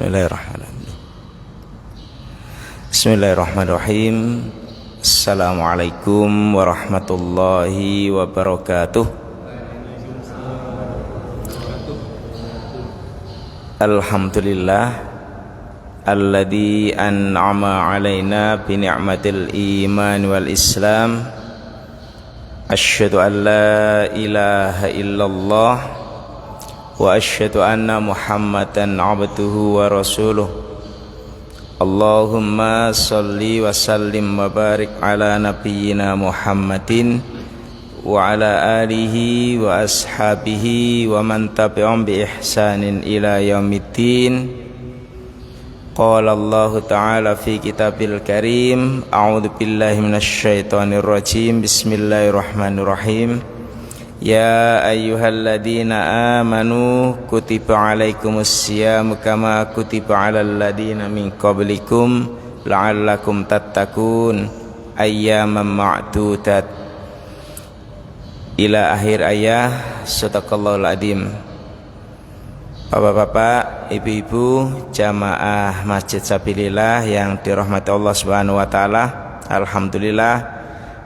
Bismillahirrahmanirrahim. Bismillahirrahmanirrahim. Assalamualaikum warahmatullahi wabarakatuh. Alhamdulillah alladzi an'ama alaina bi ni'matil iman wal islam. Asyhadu an la ilaha illallah wa asyhadu anna Muhammadan abduhu wa rasuluh. Allahumma salli wa sallim wa barik ala nabiyyina Muhammadin wa ala alihi wa ashabihi wa man tabi'ahum bi ihsanin ila yaumiddin. Qala Allah ta'ala fi kitabil karim, a'udzu billahi minasy syaithanir rajim. Bismillahirrahmanirrahim. Ya ayyuhalladzina amanu kutiba alaikumus siyam kama kutiba alal ladzina min qablikum la'allakum tattaqun ayyaman ma'dudat. Ila akhir ayat. Shadaqallahul adzim. Bapak-bapak, ibu-ibu, jamaah Masjid Sabilillah yang dirahmati Allah Subhanahu wa taala. Alhamdulillah,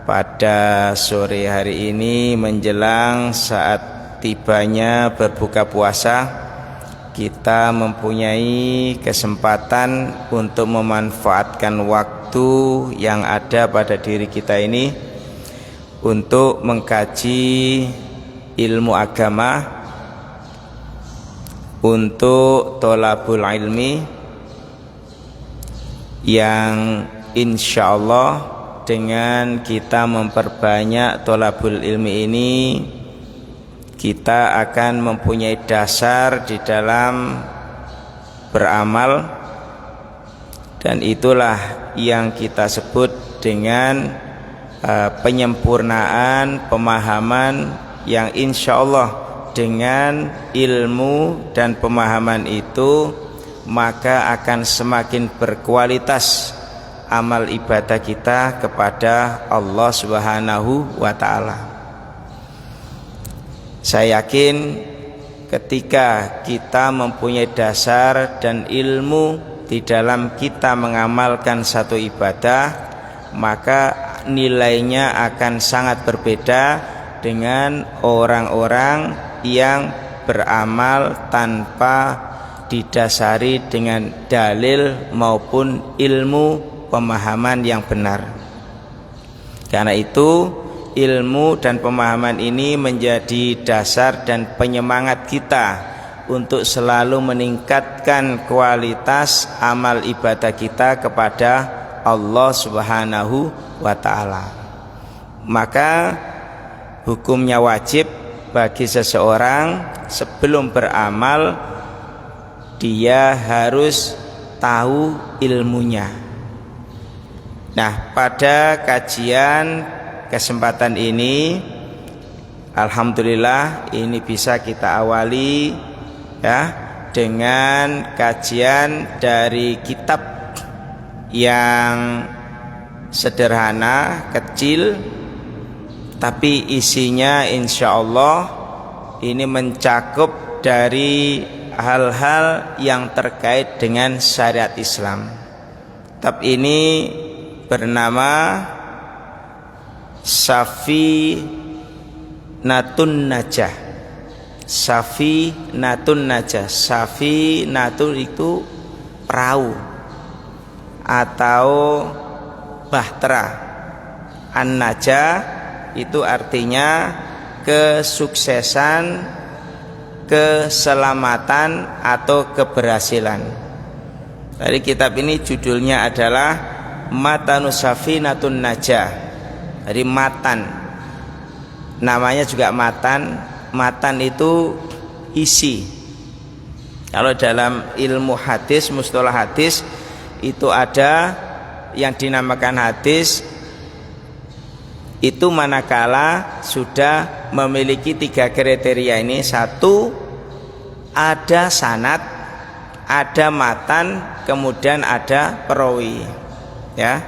pada sore hari ini menjelang saat tibanya berbuka puasa, kita mempunyai kesempatan untuk memanfaatkan waktu yang ada pada diri kita ini untuk mengkaji ilmu agama, untuk tholabul ilmi yang insyaallah dengan kita memperbanyak tholabul ilmi ini, kita akan mempunyai dasar di dalam beramal, dan itulah yang kita sebut dengan penyempurnaan pemahaman yang insyaallah dengan ilmu dan pemahaman itu maka akan semakin berkualitas amal ibadah kita kepada Allah Subhanahu wa taala. Saya yakin ketika kita mempunyai dasar dan ilmu di dalam kita mengamalkan satu ibadah, maka nilainya akan sangat berbeda dengan orang-orang yang beramal tanpa didasari dengan dalil maupun ilmu pemahaman yang benar. Karena itu ilmu dan pemahaman ini menjadi dasar dan penyemangat kita untuk selalu meningkatkan kualitas amal ibadah kita kepada Allah Subhanahu wa ta'ala. Maka hukumnya wajib bagi seseorang sebelum beramal dia harus tahu ilmunya. Nah, pada kajian kesempatan ini alhamdulillah ini bisa kita awali ya dengan kajian dari kitab yang sederhana, kecil, tapi isinya insyaallah ini mencakup dari hal-hal yang terkait dengan syariat Islam. Kitab ini bernama Safinatun Najah. Safinatun Najah. Safinatun itu perahu atau bahtera. An-Najah itu artinya kesuksesan, keselamatan atau keberhasilan. Dari kitab ini judulnya adalah Matanus Safinatun Najah. Dari matan, namanya juga matan. Matan itu isi. Kalau dalam ilmu hadis, mustalah hadis, itu ada yang dinamakan hadis itu manakala sudah memiliki 3 kriteria ini. 1, ada sanad, ada matan, kemudian ada perawi. Ya.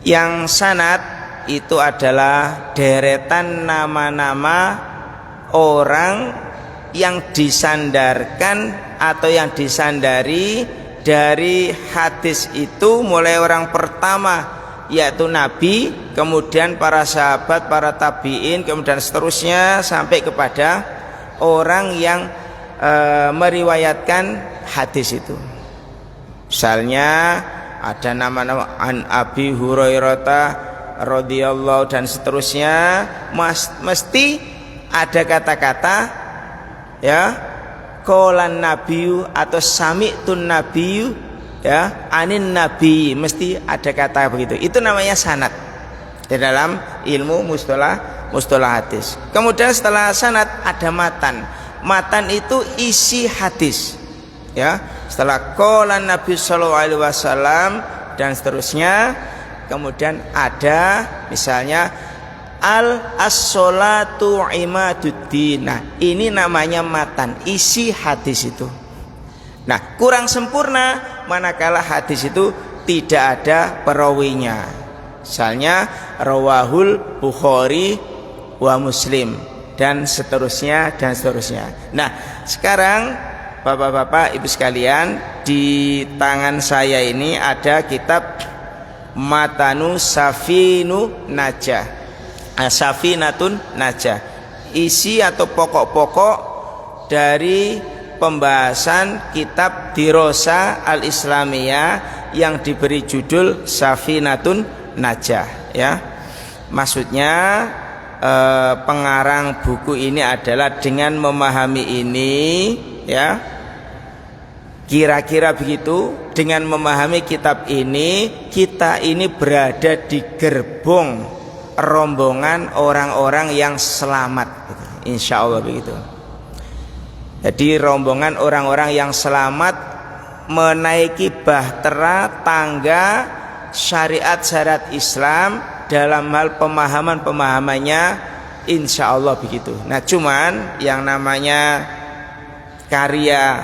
Yang sanad itu adalah deretan nama-nama orang yang disandarkan atau yang disandari dari hadis itu mulai orang pertama yaitu Nabi, kemudian para sahabat, para tabi'in, kemudian seterusnya sampai kepada orang yang meriwayatkan hadis itu. Misalnya ada nama-nama an Abi Hurairah radhiyallahu dan seterusnya, mesti ada kata-kata ya qalan nabiyyu atau sami'tun nabiyyu ya anin nabi, mesti ada kata begitu. Itu namanya sanad di dalam ilmu mustalah hadis. Kemudian setelah sanad ada matan. Matan itu isi hadis ya. Setelah qalan nabi sallallahu alaihi wasallam dan seterusnya, kemudian ada misalnya as-sholatu imaduddin. Nah, ini namanya matan, isi hadis itu. Nah, kurang sempurna manakala hadis itu tidak ada perawinya. Misalnya rawahul Bukhari wa Muslim dan seterusnya dan seterusnya. Nah, sekarang Bapak-bapak, Ibu sekalian, di tangan saya ini ada kitab Matanu Safinu Najah, Safinatun Najah, isi atau pokok-pokok dari pembahasan kitab Dirosah Al-Islamiyah yang diberi judul Safinatun Najah ya. Maksudnya pengarang buku ini adalah dengan memahami ini ya, kira-kira begitu, dengan memahami kitab ini kita ini berada di gerbong rombongan orang-orang yang selamat gitu. Insya Allah begitu. Jadi rombongan orang-orang yang selamat menaiki bahtera tangga syariat-syariat Islam dalam hal pemahaman-pemahamannya, insya Allah begitu. Nah, cuman yang namanya karya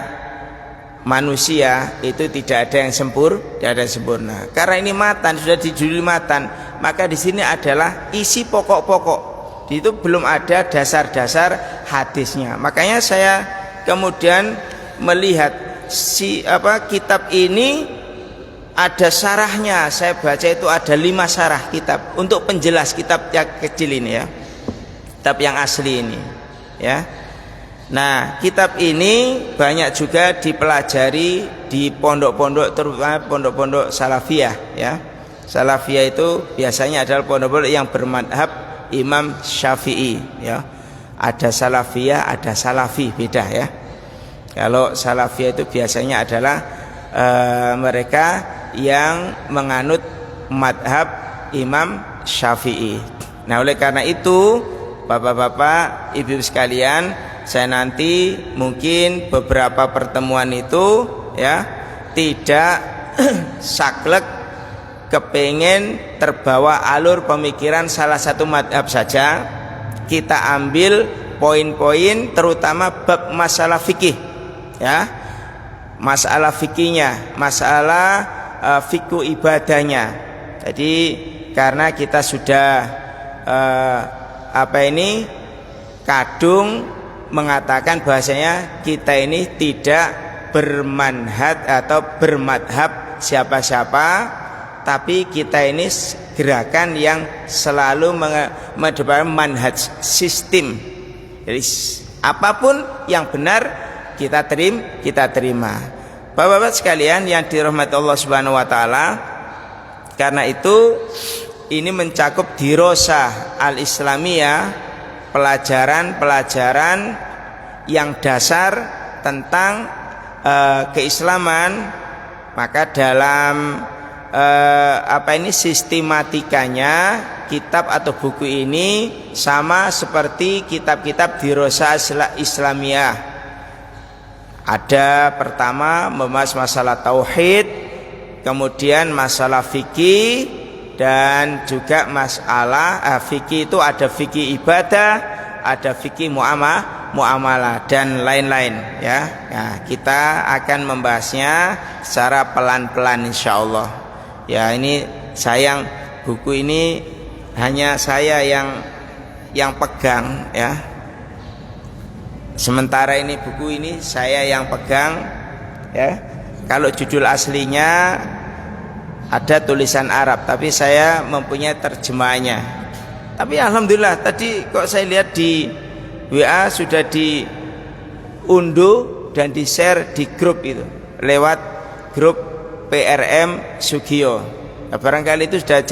manusia itu tidak ada yang tidak ada yang sempurna. Karena ini matan, sudah dijuduli matan, maka di sini adalah isi pokok-pokok. Itu belum ada dasar-dasar hadisnya. Makanya saya kemudian melihat kitab ini ada syarahnya. Saya baca itu ada 5 syarah kitab untuk penjelas kitab yang kecil ini ya, kitab yang asli ini ya. Nah, kitab ini banyak juga dipelajari di pondok-pondok, terutama pondok-pondok salafiyah ya. Salafiyah itu biasanya adalah pondok-pondok yang bermadhab Imam Syafi'i ya. Ada salafiyah, ada salafi, beda ya. Kalau salafiyah itu biasanya adalah mereka yang menganut madhab Imam Syafi'i. Nah, oleh karena itu Bapak-bapak, Ibu sekalian, saya nanti mungkin beberapa pertemuan itu ya tidak saklek kepengen terbawa alur pemikiran salah satu madhab saja. Kita ambil poin-poin terutama bab masalah fikih ya, masalah fikihnya, masalah fikih ibadahnya. Jadi karena kita sudah kadung mengatakan bahasanya kita ini tidak bermanhaj atau bermadhab siapa-siapa, tapi kita ini gerakan yang selalu mendepankan manhaj, sistem. Jadi apapun yang benar kita terima. Bapak-bapak sekalian yang dirahmati Allah Subhanahu wa taala, karena itu ini mencakup dirosah al-Islamiyah, pelajaran-pelajaran yang dasar tentang keislaman. Maka dalam sistematikanya kitab atau buku ini sama seperti kitab-kitab dirosah Islamiyah. Ada pertama membahas masalah tauhid, kemudian masalah fikih, dan juga masalah fikih itu ada fikih ibadah, ada fikih muamalah dan lain-lain ya. Nah, kita akan membahasnya secara pelan-pelan insyaallah. Ya, ini sayang buku ini hanya saya yang pegang ya. Sementara ini buku ini saya yang pegang ya. Kalau judul aslinya ada tulisan Arab, tapi saya mempunyai terjemahannya. Tapi alhamdulillah tadi kok saya lihat di WA sudah diunduh dan di-share di grup itu lewat grup PRM Sugio. Nah, barangkali itu sudah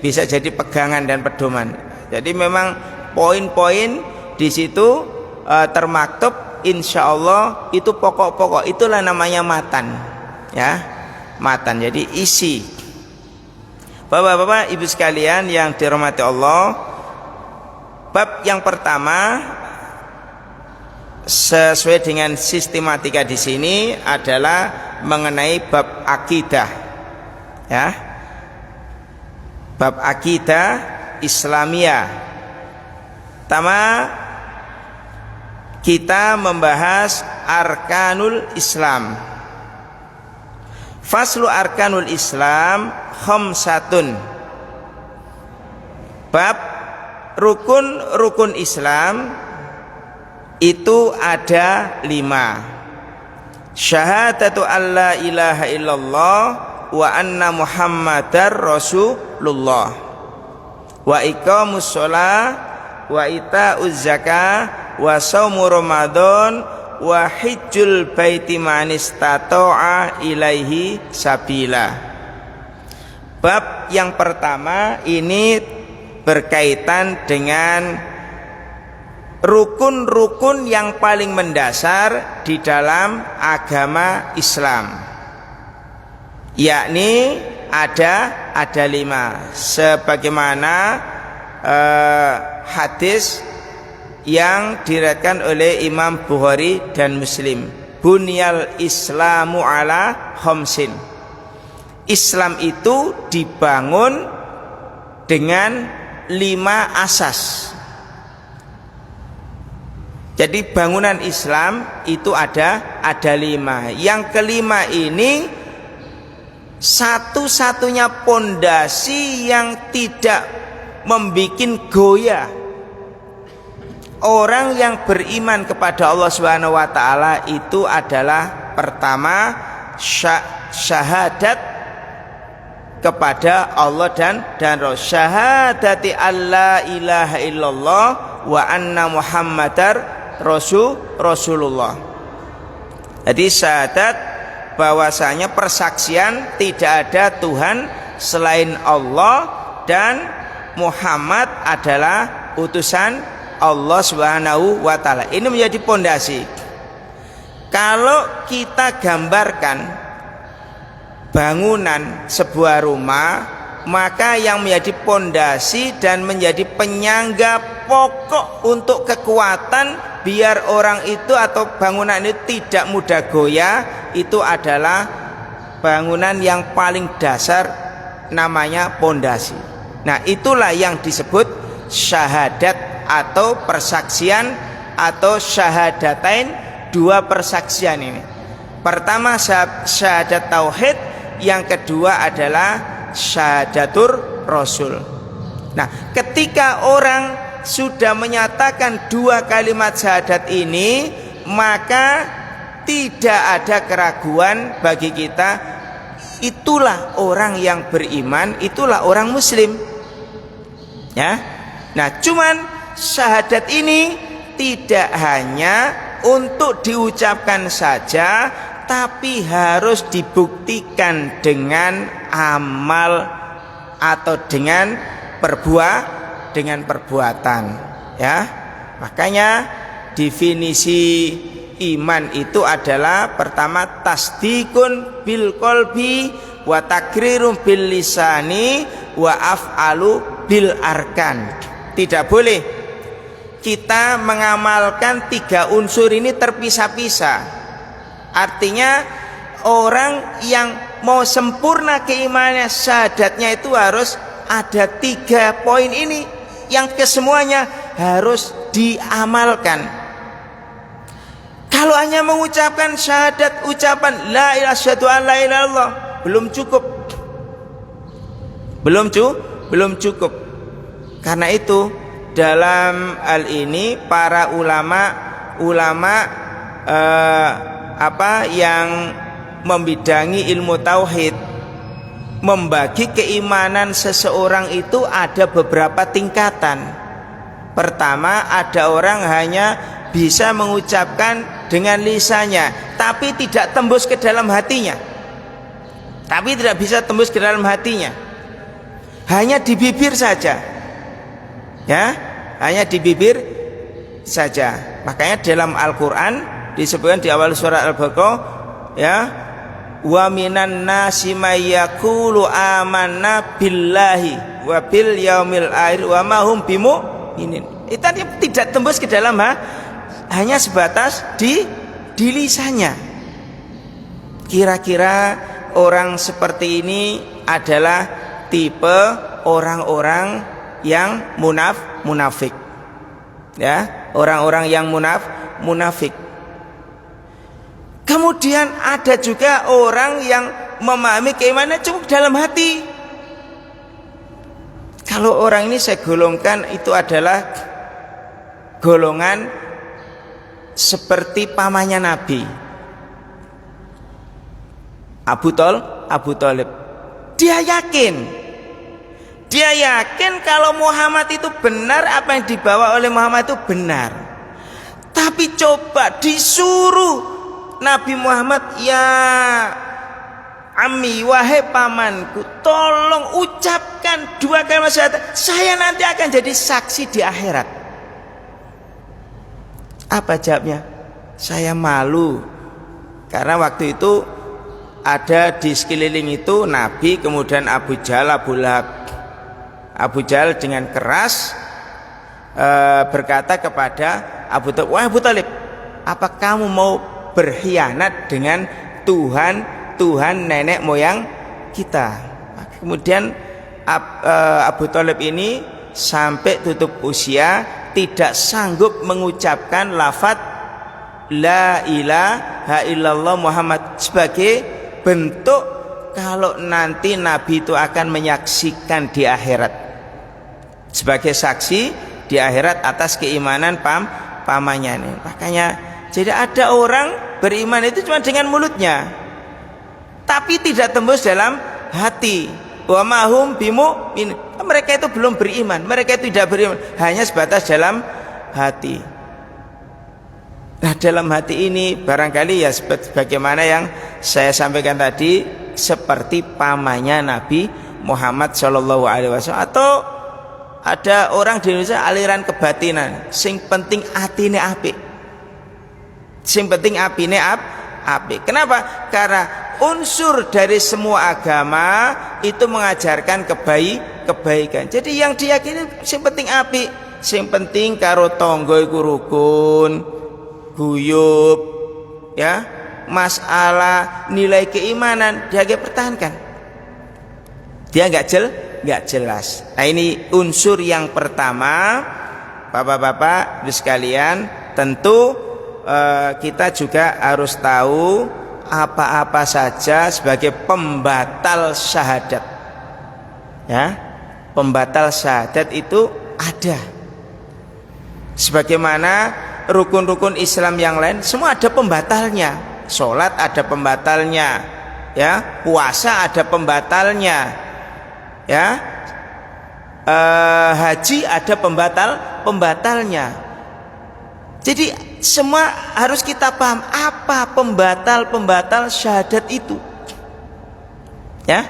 bisa jadi pegangan dan pedoman. Jadi memang poin-poin di situ termaktub, insya Allah itu pokok-pokok. Itulah namanya matan, ya, matan. Jadi isi. Bapak-bapak, ibu sekalian yang dirahmati Allah, bab yang pertama sesuai dengan sistematika di sini adalah mengenai bab akidah, ya, bab akidah Islamiyah. Pertama kita membahas arkanul Islam. Faslu arkanul Islam khamsatun. Bab rukun-rukun Islam itu ada 5. Syahadatu alla ilaha illallah wa anna muhammadar rasulullah, wa iqamus sholah, wa ita'uz zakah, wa saumu ramadan, wa hijjul baiti man istata'a ilaihi sabila. Bab yang pertama ini berkaitan dengan rukun-rukun yang paling mendasar di dalam agama Islam, yakni ada 5 sebagaimana hadis yang diriwayatkan oleh Imam Bukhari dan Muslim. Bunyal Islamu ala khamsin. Islam itu dibangun dengan 5 asas. Jadi bangunan Islam itu ada 5. Yang kelima ini satu-satunya pondasi yang tidak membikin goyah orang yang beriman kepada Allah Subhanahu wa taala. Itu adalah pertama syahadat kepada Allah dan Rasul. Syahadati alla ilaha illallah wa anna muhammadar rasulullah. Jadi syahadat bahwasanya persaksian tidak ada Tuhan selain Allah dan Muhammad adalah utusan Allah Subhanahu wa taala. Ini menjadi pondasi. Kalau kita gambarkan bangunan sebuah rumah, maka yang menjadi pondasi dan menjadi penyangga pokok untuk kekuatan biar orang itu atau bangunan itu tidak mudah goyah, itu adalah bangunan yang paling dasar, namanya pondasi. Nah, itulah yang disebut syahadat atau persaksian atau syahadatain, 2 persaksian ini. Pertama syahadat tauhid, yang kedua adalah syahadatur rasul. Nah, ketika orang sudah menyatakan 2 kalimat syahadat ini, maka tidak ada keraguan bagi kita, itulah orang yang beriman, itulah orang muslim, ya. Nah, cuman syahadat ini tidak hanya untuk diucapkan saja, tapi harus dibuktikan dengan amal atau dengan perbuatan, ya. Makanya definisi iman itu adalah pertama tasdikun bil qalbi wa takrirun bil lisani wa af'alu bil arkan. Tidak boleh kita mengamalkan 3 unsur ini terpisah-pisah. Artinya orang yang mau sempurna keimanannya, syahadatnya itu harus ada 3 poin ini yang kesemuanya harus diamalkan. Kalau hanya mengucapkan syahadat, ucapan la ilaha illallah belum cukup. Belum cukup. Karena itu dalam hal ini para ulama yang membidangi ilmu tauhid membagi keimanan seseorang itu ada beberapa tingkatan. Pertama, ada orang hanya bisa mengucapkan dengan lisannya tapi tidak tembus ke dalam hatinya. Tapi tidak bisa tembus ke dalam hatinya. Hanya di bibir saja. Ya, hanya di bibir saja. Makanya dalam Al-Qur'an disebutkan di awal surat Al-Baqarah, ya, wa minan nasi may yaqulu amanna billahi wa bil yaumil akhir wa ma hum bimu'minin. Itu tidak tembus ke dalam hanya sebatas di lisannya. Kira-kira orang seperti ini adalah tipe orang-orang yang munafik. Ya, orang-orang yang munafik. Kemudian ada juga orang yang memahami keimanan cukup dalam hati. Kalau orang ini saya golongkan itu adalah golongan seperti pamannya Nabi, Abu Thalib. Dia yakin kalau Muhammad itu benar, apa yang dibawa oleh Muhammad itu benar. Tapi coba disuruh Nabi Muhammad, ya Ami, wahai pamanku, tolong ucapkan 2 kalimat syahadat, saya nanti akan jadi saksi di akhirat. Apa jawabnya? Saya malu. Karena waktu itu ada di sekeliling itu Nabi, kemudian Abu Jahal, Abu Lahab. Abu Jahal dengan keras berkata kepada Abu Thalib, wahai Abu Thalib, apa kamu mau berkhianat dengan Tuhan nenek moyang kita? Kemudian Abu Thalib ini sampai tutup usia tidak sanggup mengucapkan lafaz la ilaha illallah Muhammad sebagai bentuk kalau nanti Nabi itu akan menyaksikan di akhirat, sebagai saksi di akhirat atas keimanan pamannya ini. Makanya jadi ada orang beriman itu cuma dengan mulutnya tapi tidak tembus dalam hati. Wa mahum bimu'min, mereka itu belum beriman, mereka itu tidak beriman, hanya sebatas dalam hati. Nah, dalam hati ini barangkali ya sebagaimana yang saya sampaikan tadi, seperti pamannya Nabi Muhammad SAW. Atau ada orang di Indonesia aliran kebatinan, sing penting atine apik, sing penting apine apik. Kenapa? Karena unsur dari semua agama itu mengajarkan kebaikan. Jadi yang diyakini sing penting apik, sing penting karo tangga iku rukun, guyub, ya, masalah nilai keimanan dia pertahankan. Dia nggak jelas. Nah, ini unsur yang pertama, bapak-bapak sekalian. Tentu kita juga harus tahu apa-apa saja sebagai pembatal syahadat. Ya, pembatal syahadat itu ada. Sebagaimana rukun-rukun Islam yang lain semua ada pembatalnya. Sholat ada pembatalnya, ya, puasa ada pembatalnya, ya, haji ada pembatalnya. Jadi semua harus kita paham apa pembatal syahadat itu, ya.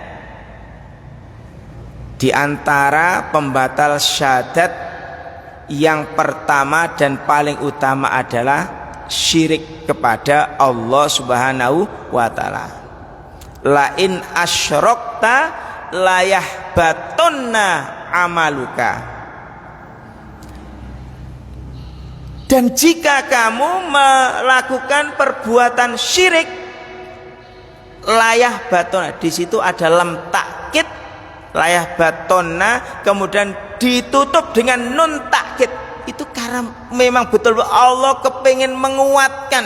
Di antara pembatal syahadat yang pertama dan paling utama adalah syirik kepada Allah Subhanahu wa taala. La in asyrakta la yahbatunna amaluka. Dan jika kamu melakukan perbuatan syirik, layah batona, di situ ada lam takkid, layah batona, kemudian ditutup dengan nun takkid. Itu karena memang betul Allah kepingin menguatkan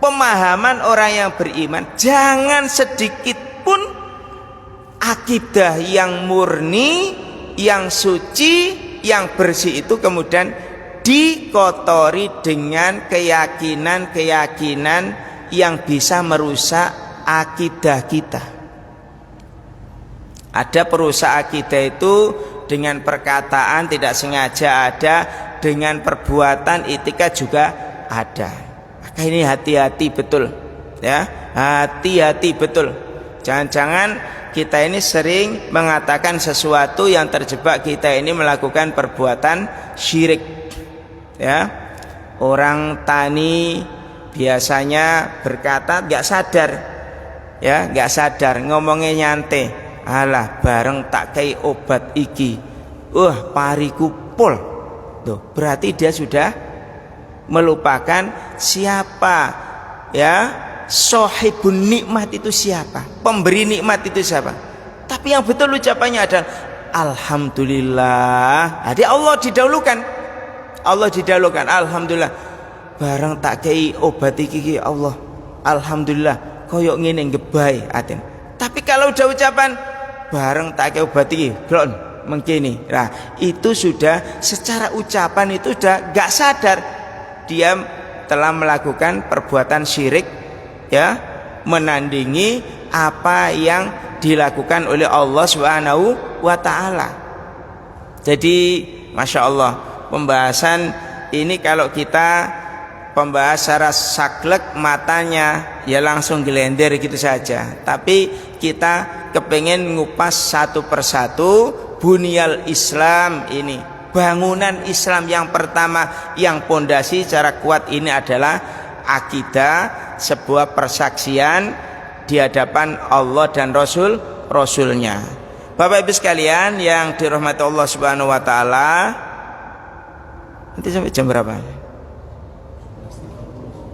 pemahaman orang yang beriman. Jangan sedikit pun akidah yang murni, yang suci, yang bersih itu kemudian dikotori dengan keyakinan-keyakinan yang bisa merusak akidah kita. Ada perusak akidah itu dengan perkataan tidak sengaja ada, dengan perbuatan etika juga ada. Maka ini hati-hati betul, ya, hati-hati betul. Jangan-jangan kita ini sering mengatakan sesuatu yang terjebak kita ini melakukan perbuatan syirik, ya. Orang tani biasanya berkata nggak sadar, ya, nggak sadar, ngomongnya nyantai, alah bareng tak kei obat iki, pariku pol. Tuh, berarti dia sudah melupakan siapa, ya, sohibun nikmat itu siapa, pemberi nikmat itu siapa. Tapi yang betul ucapannya adalah alhamdulillah. Jadi Allah didahulukan, Allah didahulukan. Alhamdulillah barang tak kei obat iki Allah, alhamdulillah koyok ngene ngebai aten. Tapi kalau udah ucapan bareng tak kei obat iki glon mengkini, nah itu sudah secara ucapan itu sudah gak sadar dia telah melakukan perbuatan syirik, ya, menandingi apa yang dilakukan oleh Allah Subhanahu wa ta'ala. Jadi Masya Allah, pembahasan ini kalau kita pembahas secara saklek matanya ya langsung gelender gitu saja. Tapi kita kepengen ngupas satu persatu bunyal Islam ini, bangunan Islam yang pertama, yang pondasi secara kuat ini adalah akidah, sebuah persaksian di hadapan Allah dan Rasulnya. Bapak Ibu sekalian yang dirahmati Allah Subhanahu wa taala, nanti sampai jam berapa?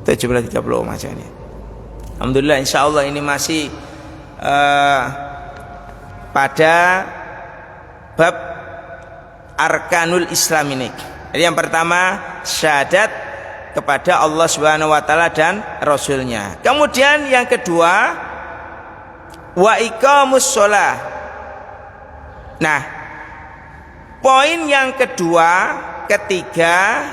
17.30 macamnya. Alhamdulillah, insyaallah ini masih pada bab arkanul Islam ini. Jadi yang pertama syahadat kepada Allah Subhanahu wa taala dan Rasulnya. Kemudian yang kedua wa iqamus shalah. Nah, poin yang kedua, ketiga,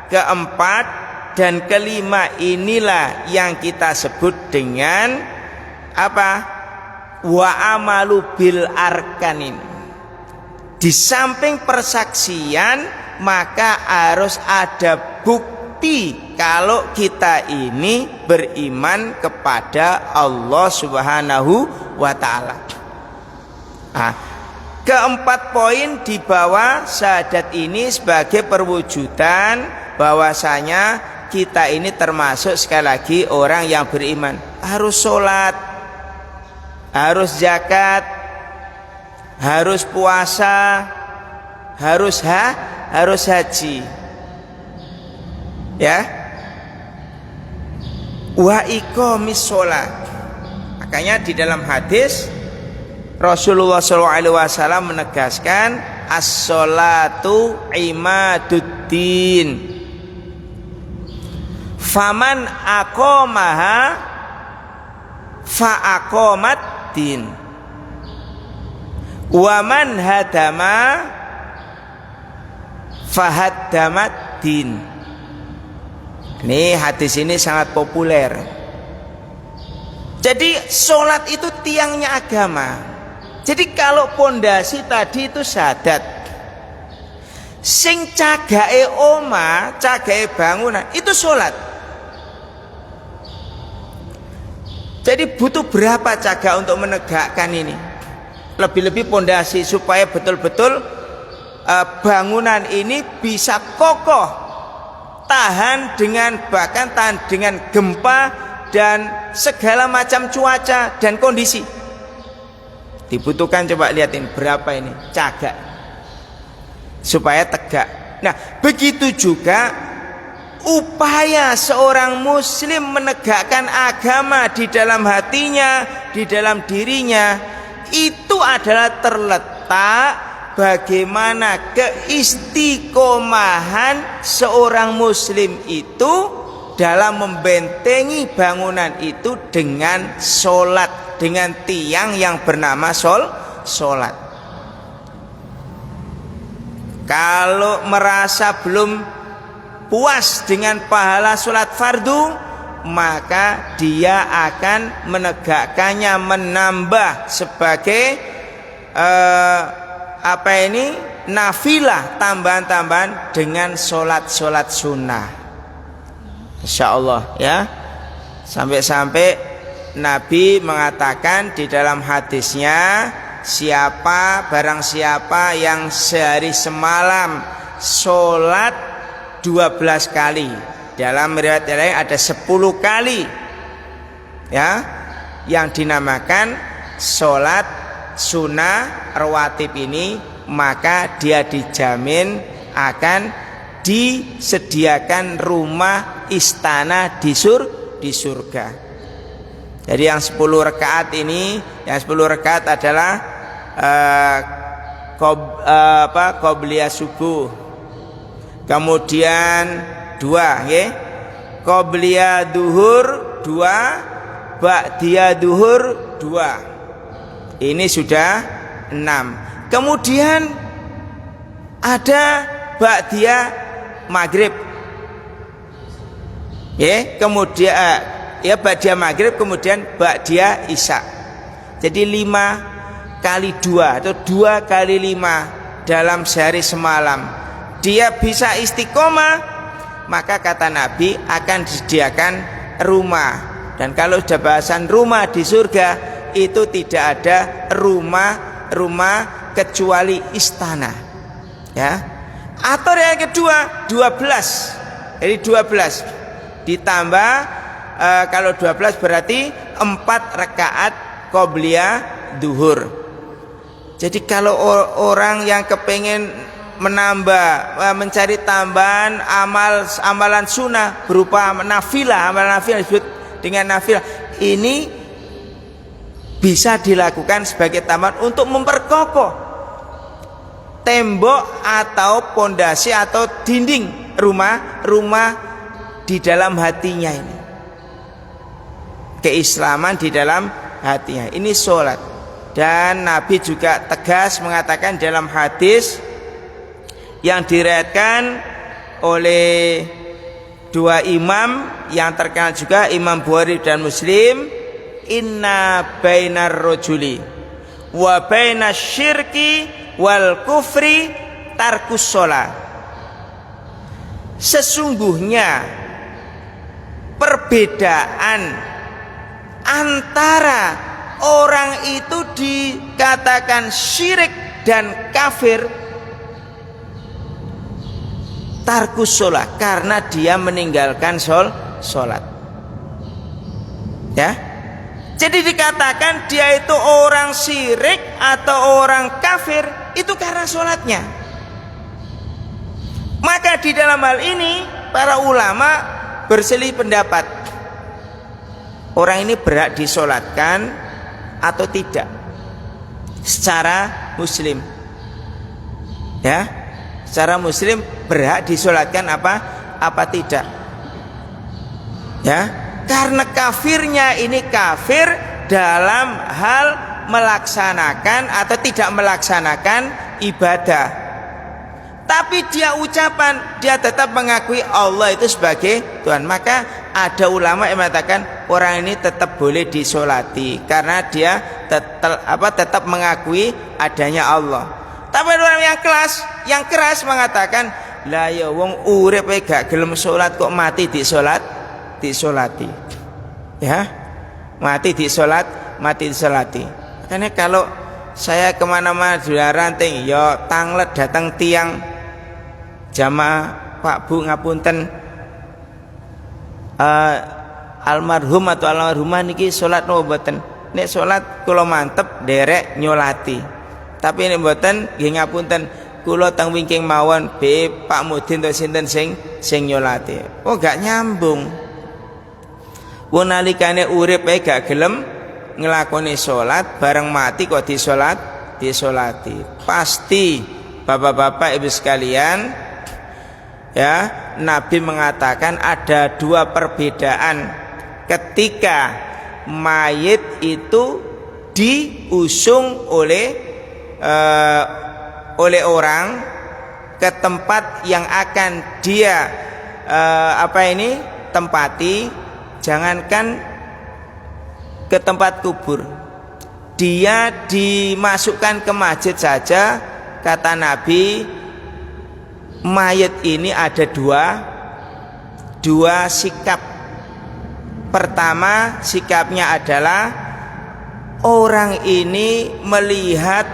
keempat dan kelima inilah yang kita sebut dengan apa? Wa amalu bil arkanin. Di samping persaksian maka harus ada bukti kalau kita ini beriman kepada Allah Subhanahu wa taala. Nah, keempat poin di bawah syahadat ini sebagai perwujudan bahwasanya kita ini termasuk sekali lagi orang yang beriman. Harus sholat, harus zakat, harus puasa, harus haji, ya. Wa iqamis shalah. Makanya di dalam hadis Rasulullah SAW menegaskan as-sholatu imaduddin. Faman aqamaha fa aqamat din. Wa man hadama fa haddamat din. Ini hadis ini sangat populer. Jadi sholat itu tiangnya agama. Jadi kalau pondasi tadi itu syahadat, sing cagae oma, cagae bangunan itu sholat. Jadi butuh berapa caga untuk menegakkan ini? Lebih-lebih pondasi supaya betul-betul bangunan ini bisa kokoh, tahan dengan bahkan tahan dengan gempa dan segala macam cuaca dan kondisi. Dibutuhkan, coba lihatin berapa ini caga supaya tegak. Nah, begitu juga upaya seorang muslim menegakkan agama di dalam hatinya, di dalam dirinya, itu adalah terletak bagaimana keistiqomahan seorang muslim itu dalam membentengi bangunan itu dengan sholat, dengan tiang yang bernama sholat. Kalau merasa belum puas dengan pahala sholat fardu, maka dia akan menegakkannya, menambah sebagai nafilah, tambahan-tambahan dengan sholat sunnah. Insya Allah ya. Sampai-sampai Nabi mengatakan di dalam hadisnya, barang siapa yang sehari semalam sholat 12 kali, dalam riwayat lain ada 10 kali ya, yang dinamakan sholat sunnah rawatib ini, maka dia dijamin akan disediakan rumah istana di surga. Jadi yang 10 rakaat ini, yang 10 rakaat adalah qobliyah subuh. Kemudian 2 ya. Qobliyah duhur 2, ba'diyah duhur 2. Ini sudah 6. Kemudian ada ba'diyah maghrib. Ya, kemudian ba'diyah maghrib, kemudian ba'diyah isya. Jadi 5 kali 2 atau 2 kali 5 dalam sehari semalam. Dia bisa istiqomah, maka kata Nabi akan disediakan rumah. Dan kalau sudah bahasan rumah di surga, itu tidak ada rumah kecuali istana. Ya. Atau yang kedua 12. Jadi 12 ditambah kalau 12 berarti 4 rakaat qobliyah duhur. Jadi kalau orang yang kepengen mencari tambahan amalan sunnah berupa nafilah, amalan nafilah disebut dengan nafilah, ini bisa dilakukan sebagai tambahan untuk memperkokoh tembok atau pondasi atau dinding rumah di dalam hatinya ini, keislaman di dalam hatinya. Ini sholat. Dan Nabi juga tegas mengatakan dalam hadis yang diriwayatkan oleh 2 imam yang terkenal juga, Imam Bukhari dan Muslim, inna bainar rajuli wa bainas syirki wal kufri tarkus sholat. Sesungguhnya perbedaan antara orang itu dikatakan syirik dan kafir, tarkus sholat, karena dia meninggalkan sholat. Ya, jadi dikatakan dia itu orang syirik atau orang kafir itu karena sholatnya. Maka di dalam hal ini para ulama berselisih pendapat, orang ini berhak disolatkan atau tidak secara muslim. Ya, secara muslim berhak disolatkan apa tidak? Ya, karena kafirnya ini kafir dalam hal melaksanakan atau tidak melaksanakan ibadah. Tapi dia dia tetap mengakui Allah itu sebagai Tuhan. Maka ada ulama yang mengatakan orang ini tetap boleh disolati karena dia tetap mengakui adanya Allah. Tapi orang yang keras mengatakan, lah ya wong urip gak gelem salat kok mati disolati. Ya, mati disolati. Makanya kalau saya kemana-mana di ranting, ya tanglet datang tiang jamaah, Pak Bu ngapunten, almarhum atau almarhumah niki salat napa mboten? Nek salat kula mantep derek nyolati. Tapi nek mboten nggih ngapunten, kula teng wingking mawon be Pak Mudin to sinten sing nyolati. Oh gak nyambung. Wong nalikane urip ae gak gelem nglakoni salat, bareng mati kok disolati. Pasti bapak-bapak ibu sekalian, ya, Nabi mengatakan ada 2 perbedaan ketika mayit itu diusung oleh orang ke tempat yang akan dia tempati, jangankan ke tempat kubur, dia dimasukkan ke masjid saja, kata Nabi, mayat ini ada dua sikap. Pertama, sikapnya adalah orang ini melihat,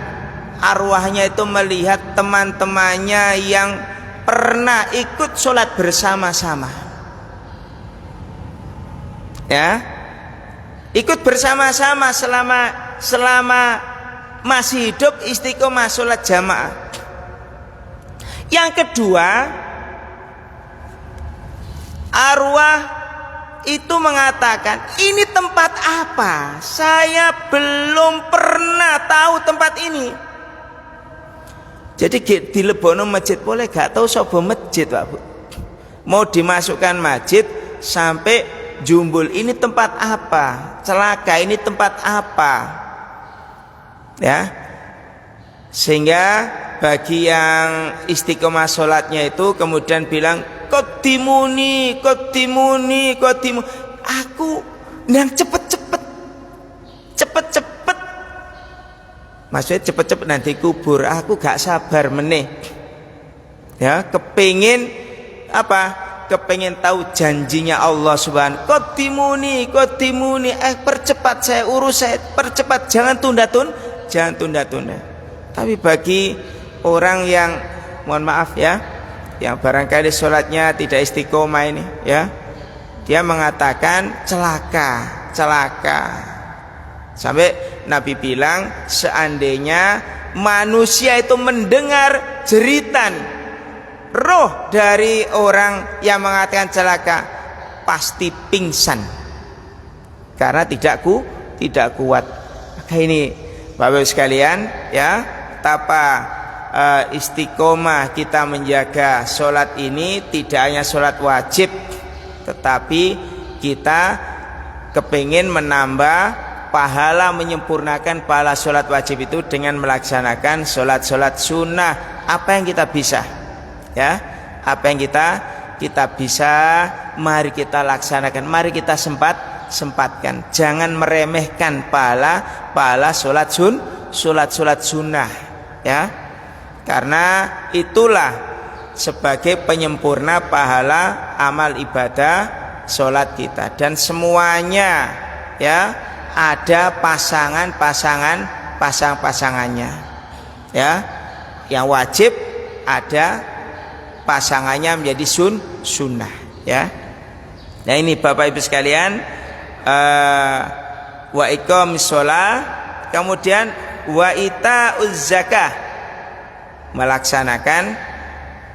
arwahnya itu melihat teman-temannya yang pernah ikut sholat bersama-sama, ya, ikut bersama-sama selama masih hidup, istiqomah sholat jamaah. Yang kedua, arwah itu mengatakan, ini tempat apa? Saya belum pernah tahu tempat ini. Jadi dilebono masjid boleh, gak tahu sobo masjid, Pak Bu. Mau dimasukkan masjid sampai jumbul, ini tempat apa? Celaka, ini tempat apa? Ya. Sehingga bagi yang istiqomah sholatnya itu kemudian bilang, Qadimuni, aku yang cepet-cepet, maksudnya cepet-cepet nanti kubur, aku gak sabar meneh, ya, kepingin apa? Kepingin tahu janjinya Allah Subhanahu. Qadimuni, percepat, saya urus, saya percepat, jangan tunda-tunda. Tapi bagi orang yang, mohon maaf ya, yang barangkali sholatnya tidak istiqomah ini, ya, dia mengatakan celaka. Sampai Nabi bilang, seandainya manusia itu mendengar jeritan roh dari orang yang mengatakan celaka, pasti pingsan karena tidak kuat. Maka ini Bapak-Ibu sekalian, ya, betapa istiqomah kita menjaga sholat ini, tidak hanya sholat wajib, tetapi kita kepingin menambah pahala, menyempurnakan pahala sholat wajib itu dengan melaksanakan sholat sunnah. Apa yang kita bisa, ya, apa yang kita bisa, mari kita laksanakan, mari kita sempatkan. Jangan meremehkan pahala sholat sunnah, ya. Karena itulah sebagai penyempurna pahala amal ibadah sholat kita. Dan semuanya, ya, ada pasangannya, ya. Yang wajib ada pasangannya menjadi sunnah, ya. Nah ini Bapak Ibu sekalian, wa iqamis shalah, kemudian wa itauz zakah, melaksanakan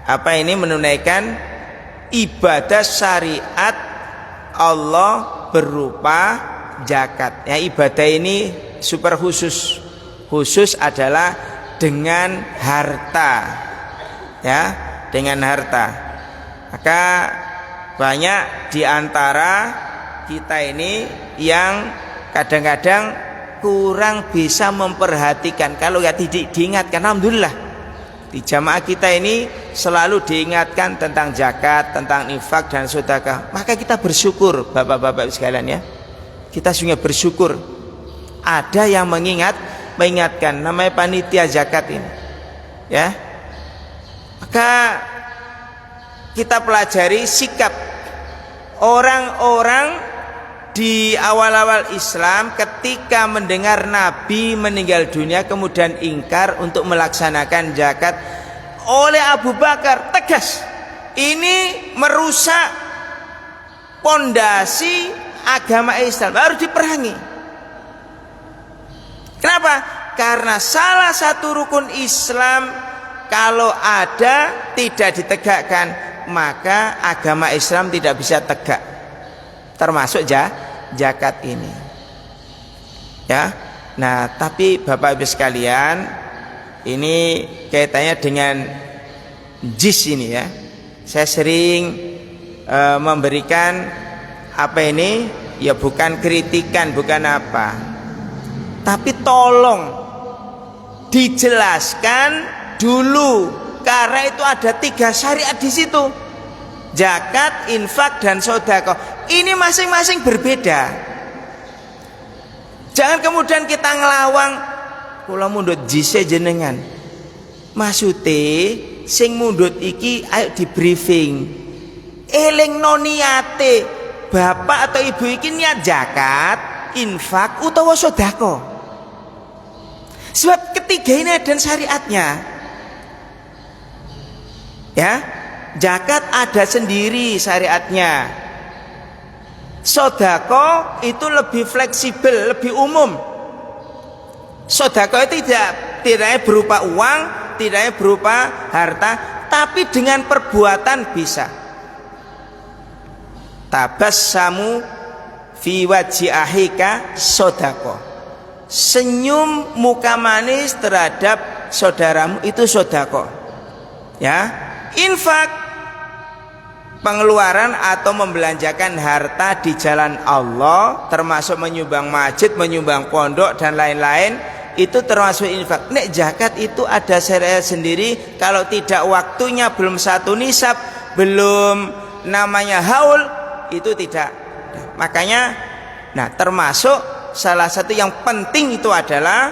apa ini, menunaikan ibadah syariat Allah berupa zakat. Ya, ibadah ini super khusus adalah dengan harta, ya, dengan harta. Maka banyak di antara kita ini yang kadang-kadang kurang bisa memperhatikan. Kalau ya diingatkan, alhamdulillah di jamaah kita ini selalu diingatkan tentang zakat, tentang infak dan sedekah. Maka kita bersyukur, Bapak-bapak sekalian, ya. Kita sungguh bersyukur ada yang mengingatkan, namanya panitia zakat ini, ya. Maka kita pelajari sikap orang-orang di awal-awal Islam ketika mendengar Nabi meninggal dunia kemudian ingkar untuk melaksanakan zakat. Oleh Abu Bakar tegas, ini merusak pondasi agama Islam, harus diperangi. Kenapa? Karena salah satu rukun Islam kalau ada tidak ditegakkan, maka agama Islam tidak bisa tegak, termasuk zakat ini, ya. Nah, tapi Bapak Ibu sekalian, ini kaitannya dengan jis ini, ya. Saya sering memberikan apa ini, ya, bukan kritikan, bukan apa, tapi tolong dijelaskan dulu, karena itu ada 3 syariat di situ. Zakat, infak dan sedekah ini masing-masing berbeda. Jangan kemudian kita ngelawang kula mundhut jise jenengan. Maksude sing mundhut iki ayo di briefing. Elingno niate bapak atau ibu iki niat zakat, infak utawa sedekah. Sebab ketiga ini ada syariatnya. Ya, zakat ada sendiri syariatnya. Sedekah itu lebih fleksibel, lebih umum. Sedekah itu tidak berupa uang, tidak berupa harta, tapi dengan perbuatan bisa. Tabassamu fi wajhi ahika sedekah. Senyum muka manis terhadap saudaramu itu sedekah. Ya, infak, pengeluaran atau membelanjakan harta di jalan Allah, termasuk menyumbang masjid, menyumbang pondok dan lain-lain, itu termasuk infak. Nek zakat itu ada syariat sendiri. Kalau tidak waktunya, belum satu nisab, belum namanya haul, itu tidak. Makanya, nah termasuk salah satu yang penting itu adalah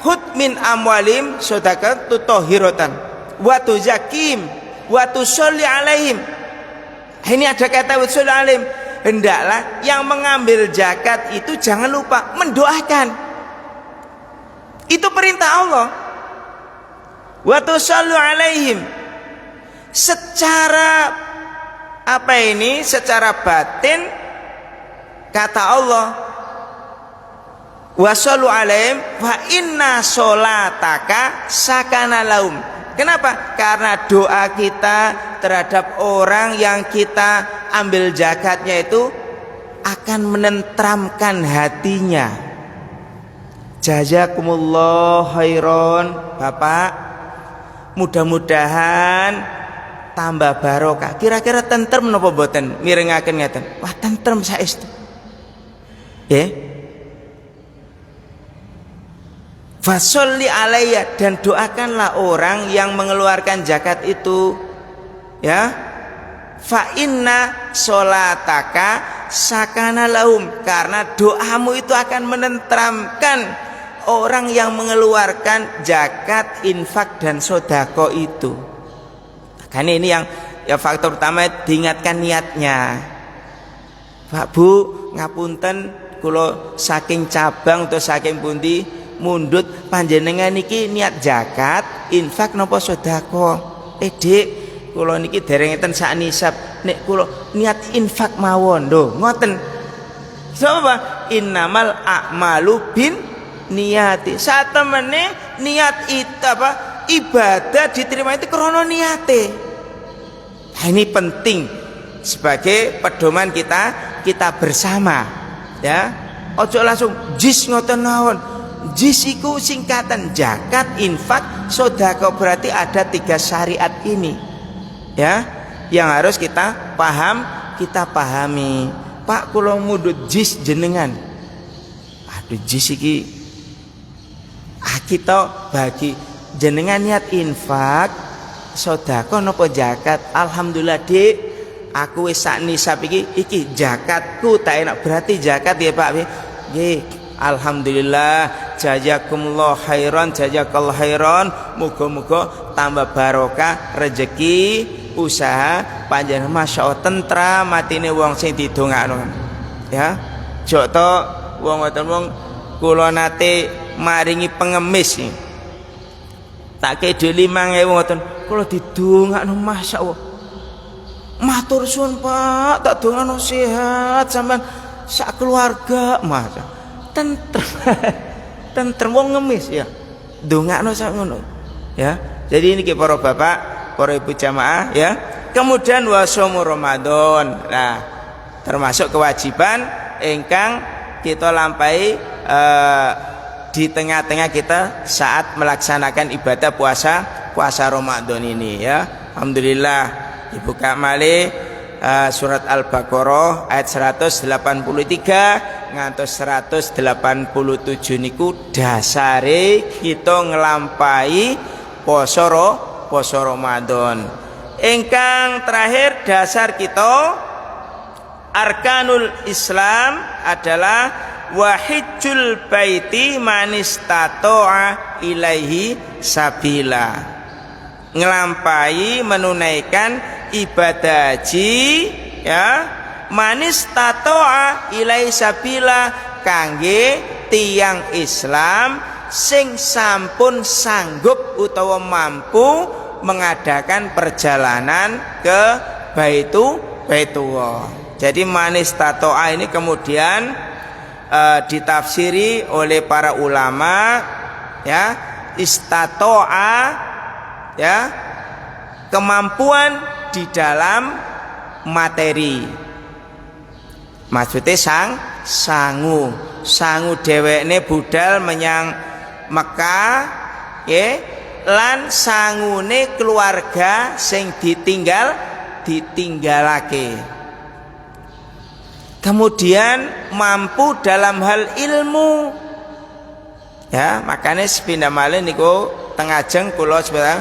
hud min amwalim sedekah tutahhiratan wa tuzakim wa tusolli alaihim. Ini ada kata wa tusolli alaihim. Hendaklah yang mengambil zakat itu jangan lupa mendoakan. Itu perintah Allah. Wa tusolli alaihim. Secara secara batin kata Allah wasallu alaihim wa inna sholataka sakana lahum. Kenapa? Karena doa kita terhadap orang yang kita ambil zakatnya itu akan menenteramkan hatinya. Jazakumullah khairan Bapak, mudah-mudahan tambah barokah. Kira-kira tentrem napa boten mirengaken ngeten? Wah, tentrem saestu. Ya. Fasholli alayya, dan doakanlah orang yang mengeluarkan zakat itu. Ya. Fa inna sholataka sakana lahum, karena doamu itu akan menenteramkan orang yang mengeluarkan zakat, infak dan sedekah itu. Karena ini yang faktor utama, diingatkan niatnya. Pak Bu, ngapunten kula saking cabang atau saking pundi mundut panjenengan niki niat zakat, infak napa sedekah. Dik, kula niki dereng enten sak nisab, nek kula niat infak mawon. Lho, ngoten. Sapa? Innamal a'malu bin niyati. Satemene niat itu ibadah diterima itu krana niate. Nah, ini penting sebagai pedoman kita bersama, ya. Ojo langsung jis ngoten mawon. Jis iku singkatan zakat, infak, sedekah, berarti ada 3 syariat ini, ya, yang harus kita pahami. Pak, kula mundhut jis jenengan. Aduh, jis iki kita bagi jenengan niat infak, sedekah napa zakat? Alhamdulillah Dik, aku wis sak nisab iki zakatku tak enak, berarti zakat ya Pak. Nggih, alhamdulillah, jazakumullah khairan, jazakallahu khairan. Muga-muga tambah barokah rezeki usaha panjenengan, masyaallah tentram matine wong sing didongakno. Ya, jok to wong ngoten wong kula nate maringi pengemis iki. Tak kei 5.000 ngoten, kula didongakno masyaallah. Matur suwun Pak, tak dongakno sehat sampean sak keluarga, Mas. Tentrem wong ngemis ya. Dongakno sak ngono. Ya. Jadi ini para bapak, para ibu jamaah ya. Kemudian wasomu Ramadan. Nah, termasuk kewajiban ingkang kita lampahi di tengah-tengah kita saat melaksanakan ibadah puasa Ramadan ini ya. Alhamdulillah dibuka malih surat Al-Baqarah ayat 183 ngantos 187 niku dasare kita ngelampahi poso poso Ramadan. Ingkang terakhir dasar kita arkanul Islam adalah wahijjul baiti manistato'a ilaihi sabila, ngelampai menunaikan ibadah haji ya manistato'a ilaihi sabila kangge tiang Islam sing sampun sanggup utawa mampu mengadakan perjalanan ke Baitullah. Jadi manistato'a ini kemudian ditafsiri oleh para ulama ya, istato'a ya kemampuan di dalam materi, maksudnya sangu dhewekne budal menyang Mekah ya, lan sangune keluarga sing ditinggalake, kemudian mampu dalam hal ilmu ya. Makanya sepindah malih niku tengajeng kula sebenarnya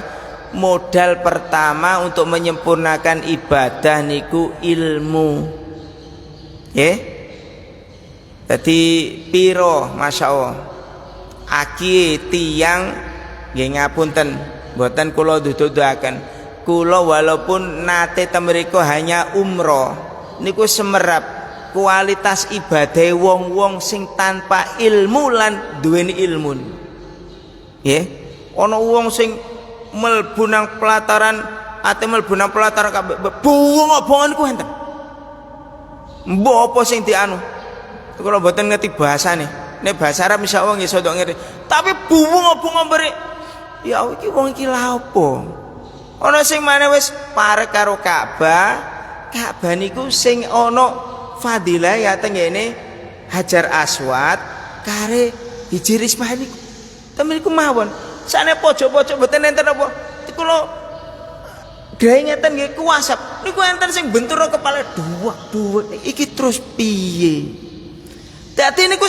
modal pertama untuk menyempurnakan ibadah niku ilmu ya. Jadi piro masya Allah aki tiyang nggih ngapunten mboten kula dududaken, kula walaupun nate temriko hanya umroh niku semerap kualitas ibadah wong-wong sing tanpa ilmu lan duweni ilmu nggih. Ana wong sing mlebu nang pelataran ate mlebu nang pelataran kabeh buwong-buwongan ku enten mbok apa sing dianu kula mboten ngerti bahasane. Nek bahasa Arab insyaallah nggih iso ngerti. Tapi buwong-buwongan beri ya iki wong iki lha apa? Ana sing maneh wis parek karo Ka'bah. Ka'bah niku sing ana fadilah ya tenggene Hajar Aswad kare Hijri Ismail niku. Temen niku mawon. Sane pojok-pojok mboten enten apa. Iku lho gawe ngeten nggih kuasap. Niku enten sing bentur kepala duwak-duwak. Iki terus piye? Dadi niku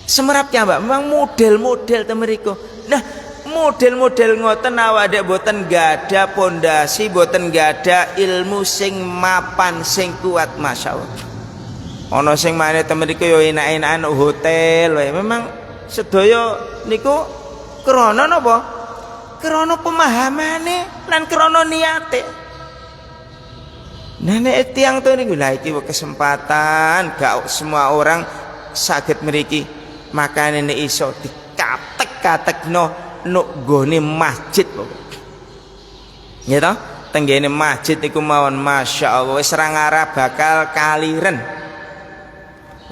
semerapnya Mbak, memang model-model temeriku. Nah, model-model ngoten awake boten gada pondasi, boten gada ilmu sing mapan sing kuat masyaallah. Ana sing maneh temeriku yo enak-enakan hotel wae. Memang sedaya niku krana napa? Krana pemahamane lan krana niate. Nah nek tiyang to niku lha iki kesempatan gak semua orang saged mriki. Makane nek iso dikatek-katekno nuk nggone masjid pokok. Ya toh, tenggene masjid niku mawon masyaallah wis ra ngarep bakal kaliren.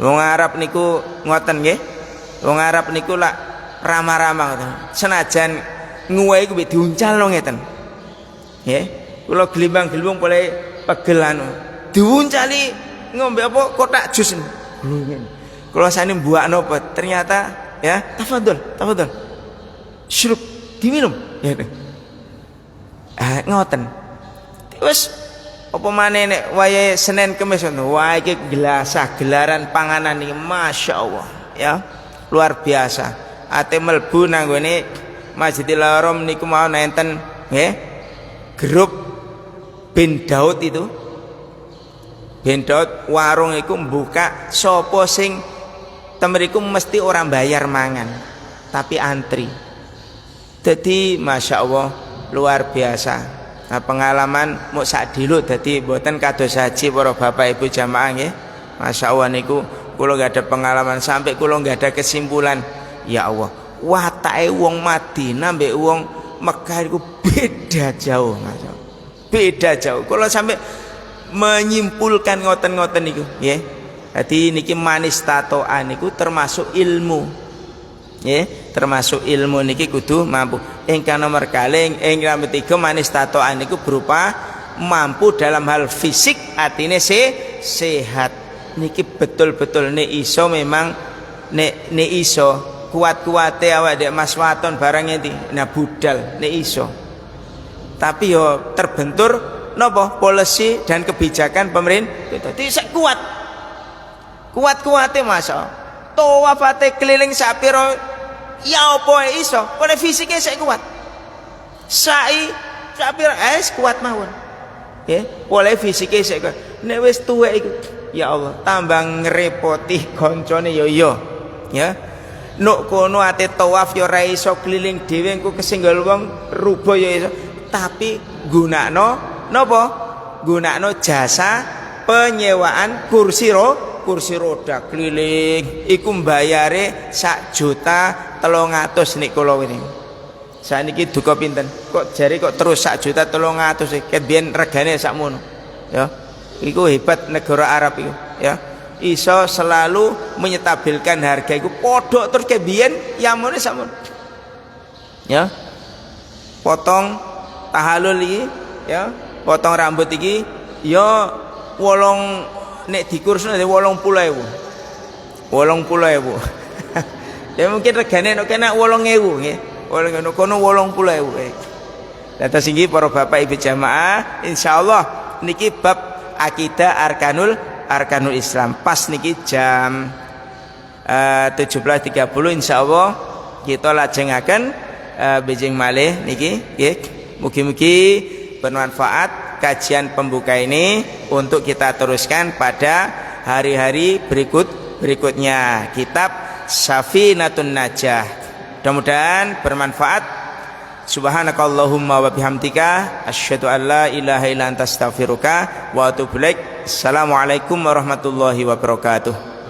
Wong Arab niku ngoten nggih. Wong Arab niku lak ramah-ramah ngoten. Senajan nguwe iku diuncalno ngeten. Nggih. Kula glimbang-glimbung boleh pegel anu. Diuncali ngombe apa kotak jus. Kalau sani buakno apa ternyata ya tafadhol syurup diminum ya ngoten wis apa maneh nek wayahe Senin Kamis wah iki gelasah gelaran panganan iki masyaallah ya luar biasa. Ate mlebu nang gone Masjidil Haram niku mau enten nggih grup Ben Daud itu Ben Daud warung iku mbuka sapa sing temeriku mesti orang bayar mangan tapi antri. Jadi masya Allah luar biasa. Nah, pengalaman mau sak dilu jadi buatan kados haji para bapak ibu jamaah nggih. Masya Allah niku kula gak ada pengalaman sampai kula gak ada kesimpulan. Ya Allah, watake wong Madinah mbek wong Mekah iku beda jauh Mas. Beda jauh. Kula sampai menyimpulkan ngoten-ngoten niku nggih. Jadi niki manistato'a niku termasuk ilmu. Nggih, termasuk ilmu niki kudu mampu. Ingkang nomor kalih ingkang ketiga manistato'a niku berupa mampu dalam hal fisik artine sehat. Niki betul-betul nek iso memang nek iso kuat-kuate awak dek Mas Waton barang ngendi. Nah budal nek iso. Tapi yo terbentur napa polisi dan kebijakan pemerintah. Dadi sek kuat-kuate masa tawafate keliling sapiro ya apa iso kone fisiknya saya kuat Sapir kuat mawon. Nggih, oleh fisike sik nek wis tuwek iku ya Allah tambah ngrepoti koncone ya iya. Ya. Nuk kono ate tawaf ya ora iso keliling dhewe engko kesenggal wong rubuh ya iso. Tapi gunakno napa? Gunakno jasa penyewaan kursi roda keliling iku mbayare 1.300.000 nek kula wingi. Saniki duka pinten? Kok jari kok terus 1.300.000 ket biyen regane sakmono. Ya. Iku hebat negara Arab iku, ya. Iso selalu menyetabilkan harga iku padha terus ke biyen yamune sakmono. Ya. Potong tahalul iki, ya. Potong rambut iki ya 8 nek dikursno 80.000. 80.000. Ya mungkin regane nek kena 8.000 nggih. Wong kono 80.000. Dados inggih para bapak ibu jamaah, insyaallah niki bab akidah arkanul Islam. Pas niki jam 17.30 insyaallah kita lajengaken bijing malih niki nggih. Mugi-mugi bermanfaat kajian pembuka ini untuk kita teruskan pada hari-hari berikutnya. Kitab Safinatun Najah. Mudah-mudahan bermanfaat. Subhanakallahumma wa bihamdika asyhadu an la ilaha illa anta astaghfiruka wa atubu ilaik. Assalamualaikum warahmatullahi wabarakatuh.